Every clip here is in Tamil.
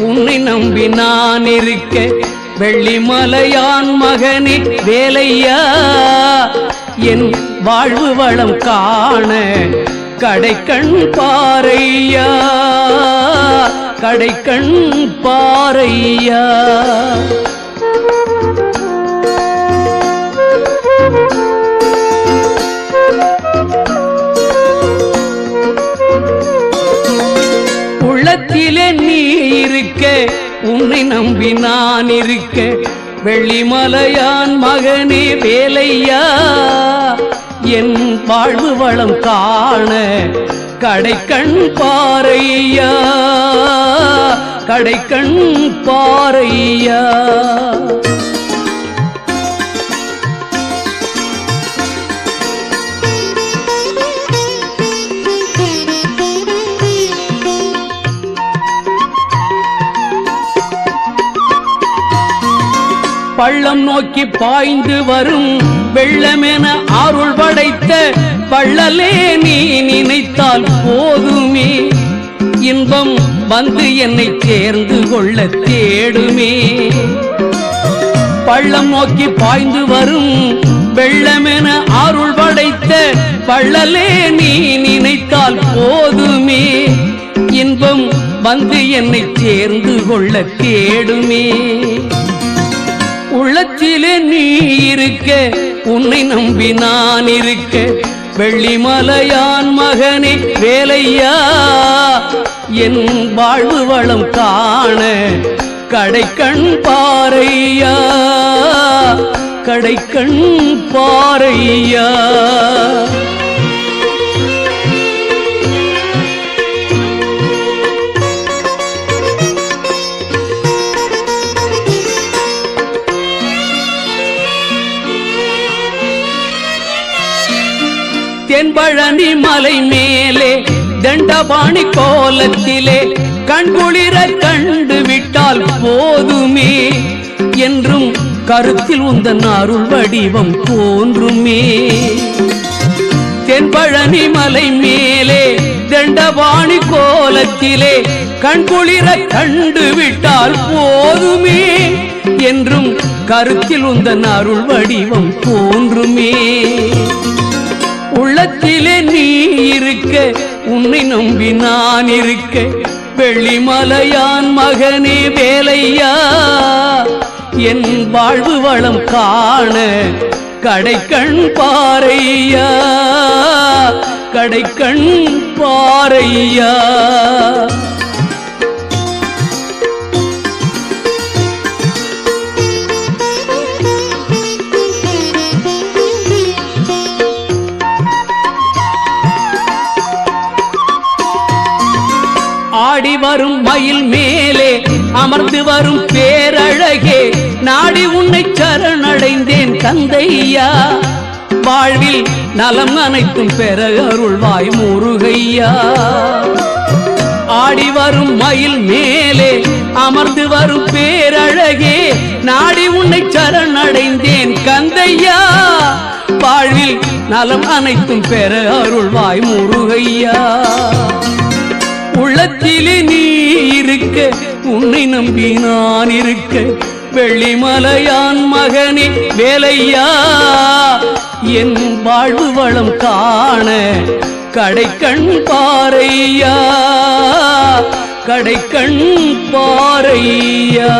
உன்னை நம்பி நான் இருக்க வெள்ளிமலையான் மகனே வேலையா என் வாழ்வு வளம் காண கடைக்கண் பாரையா கடைக்கண் பாரையா. உள்ளத்திலே நீ இருக்க உன்னை நம்பி நான் இருக்க வெள்ளிமலையான் மகனே வேலையா என் வாழ்வு வளம் காண கடைக்கண் பாரையா கடைக்கண் பாரையா. பள்ளம் நோக்கி பாய்ந்து வரும் வெள்ளமென அருள் படைத்த பள்ளலே நீ நினைத்தால் போதுமே இன்பம் வந்து என்னை சேர்ந்து கொள்ள தேடுமே. பள்ளம் நோக்கி பாய்ந்து வரும் வெள்ளமென அருள் படைத்த பள்ளலே நீ நினைத்தால் போதுமே இன்பம் வந்து என்னை சேர்ந்து கொள்ள தேடுமே. உள்ளத்திலே நீ இருக்க உன்னை நம்பி நான் இருக்க வெள்ளிமலையான் மகனே வேலையா என் வாழ்வு வளம் காண கடைக்கண் பாரையா கடைக்கண் பாரையா. தென்பழனி மலை மேலே தண்டபாணி கோலத்திலே கண்குளிர கண்டு விட்டால் போதுமே என்றும் கருத்தில் உந்தன் அருள் வடிவம் தோன்றுமே. தென்பழனி மலை மேலே தண்டபாணி கோலத்திலே கண்குளிர கண்டு விட்டால் போதுமே என்றும் கருத்தில் உந்தன் அருள் வடிவம் தோன்றுமே. உள்ளத்திலே நீ இருக்க உன்னை நம்பி நான் இருக்க வெள்ளிமலையான் மகனே வேலையா என் வாழ்வு வளம் காண கடைக்கண் பாரையா கடைக்கண் பாரையா. ஆடி வரும் மயில் மேலே அமர்ந்து வரும் பேரழகே நாடி உன்னை சரணடைந்தேன் கந்தையா வாழ்வில் நலம் அனைத்தும் பெற அருள்வாய் முருகையா. ஆடி வரும் மயில் மேலே அமர்ந்து வரும் பேரழகே நாடி உன்னை சரணடைந்தேன் கந்தையா வாழ்வில் நலம் அனைத்தும் பெற அருள்வாய் முருகையா. உள்ளத்திலே நீ இருக்க உன்னை நம்பி நான் இருக்க வெள்ளிமலையான் மகனே வேலையா என் வாழ்வு வளம் காண கடைக்கண் பாரையா கடைக்கண் பாரையா.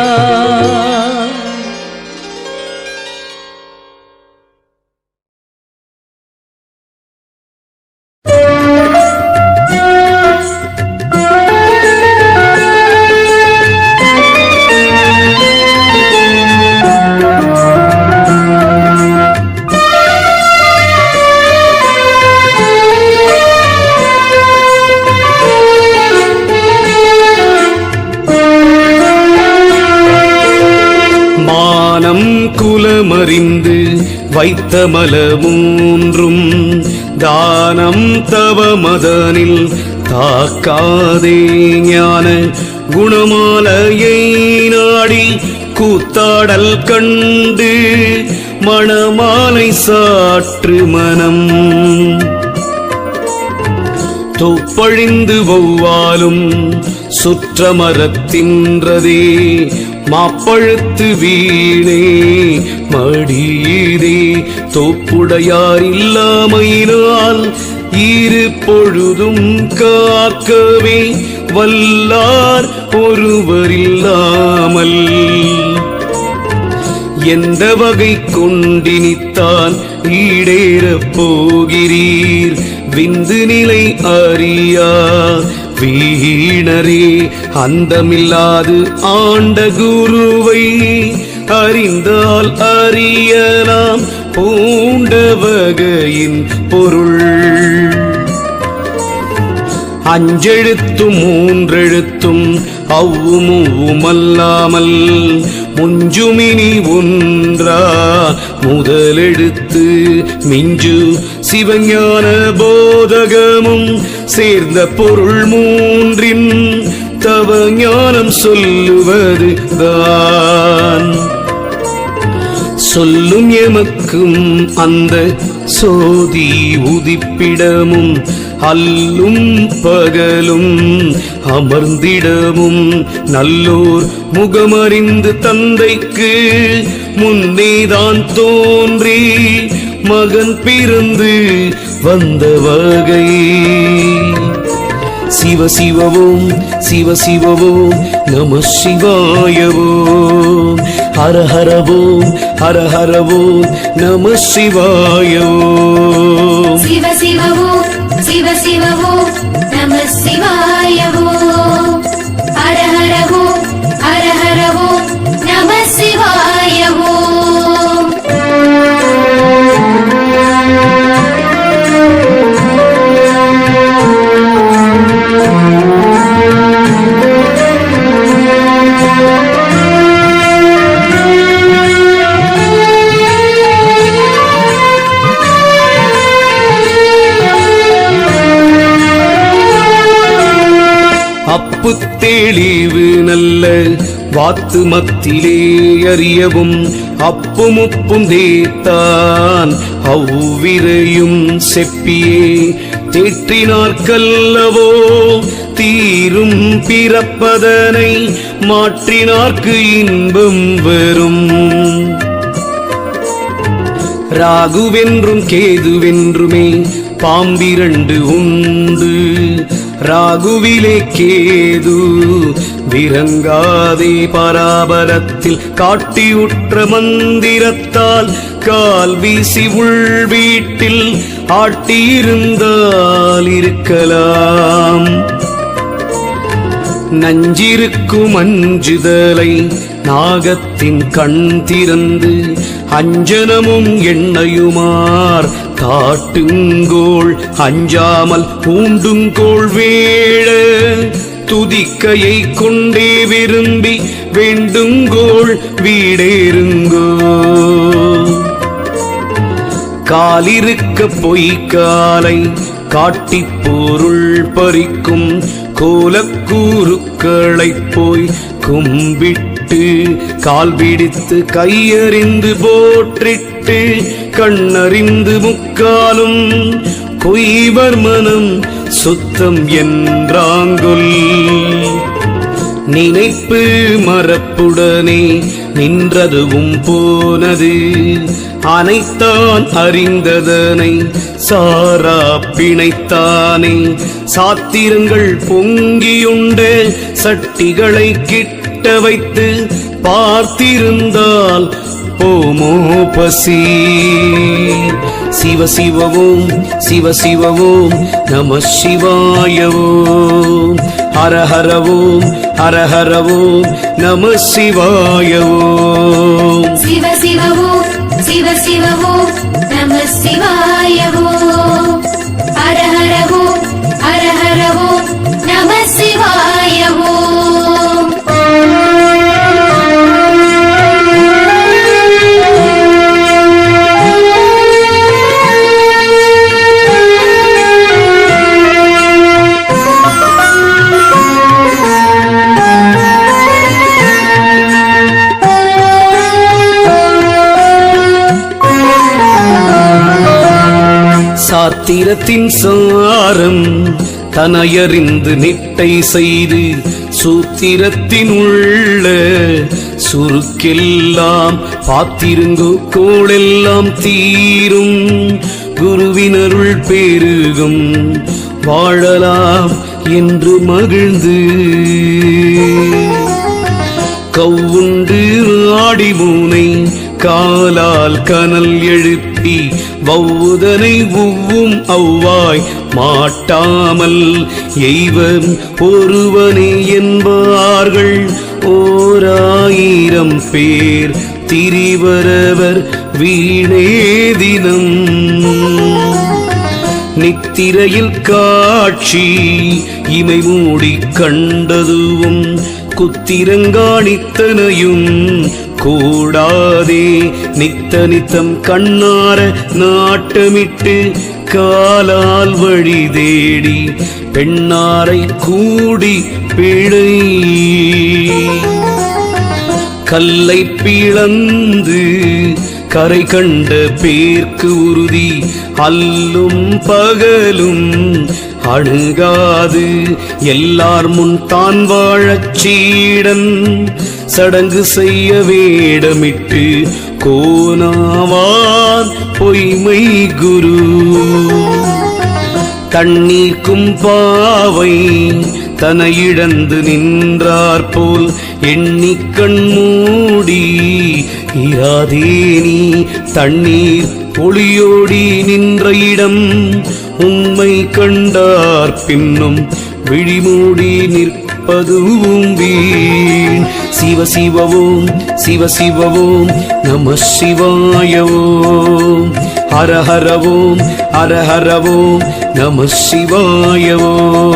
குலமறிந்து வைத்த மலமூன்றும் தானம் தவ மதனில் தாக்காதே ஞான குணமாலையை நாடி கூத்தாடல் கண்டு மணமாலை சாற்று மனம் தொப்பழிந்து வௌவாலும் சுற்றமரத்தின்றதே மாப்பழுத்து வீணே மடியீதே தோப்புடையார் இல்லாமையினால் இரு பொழுதும் காக்கவே வல்லார் ஒருவரில்லாமல் எந்த வகை கொண்டினித்தான் ஈடேறப் போகிறீர் விந்து நிலை அறியா வீணரே அந்தமில்லாது ஆண்ட குருவை அறிந்தால் அறியலாம் பூண்ட வகையின் பொருள் அஞ்செழுத்தும் மூன்றெழுத்தும் அவ்வுமல்லாமல் முஞ்சுமினி ஒன்றா முதலெடுத்து மிஞ்சு சிவஞான போதகமும் சேர்ந்த பொருள் மூன்றின் தவ ஞானம் சொல்லுவது தான் சொல்லும் எமக்கும் அந்த சோதி உதிப்பிடமும் அல்லும் பகலும் அமர்ந்திடமும் நல்லோர் முகமறிந்து தந்தைக்கு முன்னேதான் தோன்றி மகன் பிறந்து வந்த வகை சிவ சிவவோம் சிவ சிவவோம் நம சிவாயவோம் ஹர ஹரவோம் ஹர ஹரவோம் நம சிவாயவோம் சிவ சிவவோம் சிவ சிவவோம் நம சிவாயவோம் ஹர ஹரவோம் ஹர ஹரவோம் நம சிவாயவோம் அப்பு தெளிவு நல்ல வாத்து மத்திலே அறியவும் அப்பும் உப்பும் தேத்தான் அவ்விரையும் செப்பியே தேற்றினார்க்கல்லவோ தீரும் பிறப்பதனை மாற்றினார்க்கு இன்பம் வரும் ராகுவென்றும் கேதுவென்றுமே பாம்பிரண்டு உண்டு ராகுவிலே கேது விரங்காதே பராபரத்தில் காட்டியுற்ற மந்திரத்தால் கால் வீசி உள் வீட்டில் ஆட்டியிருந்தால் இருக்கலாம் நஞ்சிருக்கும் அஞ்சுதலை நாகத்தின் கண் திறந்து அஞ்சனமும் எண்ணையுமார் காட்டுங்கோள் அஞ்சாமல் பூண்டுங்கோள் வேழ துதிக்கையை கொண்டே விரும்பி வேண்டுங்கோள் வீடேறுங்கோ காலிருக்க பொய்க்காலை காட்டிப் பொருள் பறிக்கும் கோலக்கூறுக்களைப் போய் கும்பிட்டு கால் பிடித்து கையறிந்து போற்றிட்டு கண்ணறிந்து முக்காலும் கொய்வர் மனம் சுத்தம் என்றாங்கொல் நினைப்பு மறப்புடனே நின்றதுவும் போனது அனைத்தான் அறிந்ததனை சாரா பிணைத்தானே சாத்திரங்கள் பொங்கியுண்ட சட்டிகளை கிட்ட வைத்து பார்த்திருந்தால் போமோ பசி சிவ சிவவோம் சிவ சிவவோம் நம சிவாயவோம் ஹர ஹரவோம் ஹர ஹரவோம் நம சிவாயவோம் சிவ சிவவோம் சிவ சிவவோம் நம சிவாயவோம் ஹர ஹரவோம் ஹர ஹரவோம் நம சிவாயவோம் சாத்திரத்தின் சாரம் தனையறிந்து நிட்டை செய்து சூத்திரத்தின் உள்ள சுருக்கெல்லாம் பார்த்திருங்கோ கோளெல்லாம் தீரும் குருவினருள் பெருகும் வாழலாம் என்று மகிழ்ந்து கவுண்டு ஆடிமூனை காலால் கனல் எழுப்பி வவ்வுதனை உவ்வும் அவ்வாய் மாட்டாமல் எய்வம் ஒருவனே என்பார்கள் 1000 பேர் திரிவரவர் வீணே தினம் நித்திரையில் காட்சி இமை மூடி கண்டதுவும் குத்திரங்காணித்தனையும் கூடாதே நித்த நித்தம் கண்ணார நாட்டமிட்டு காலால் வழி தேடி பெண்ணாரை கூடி பிழை கல்லை பிளந்து கரை கண்ட பேர்க்கு உறுதி அல்லும் பகலும் அணுகாது எல்லார் முன் தான் வாழச் சீடன் சடங்கு செய்ய வேடமிட்டு கோனாவான் பொய்மை குரு தண்ணீர்க்கும் பாவை தனை இழந்து நின்றார் போல் எண்ணி கண் மூடி இராதே நீ தண்ணீர் ஒளியோடி நின்ற இடம் உண்மை கண்டார் பின்னும் விழிமூடி நிற்பதுவும் வீண் சிவ சிவவோம் சிவ சிவவோம் நம சிவாயவோம் ஹர ஹரவோம் ஹர ஹரவோம் நம சிவாயவோம்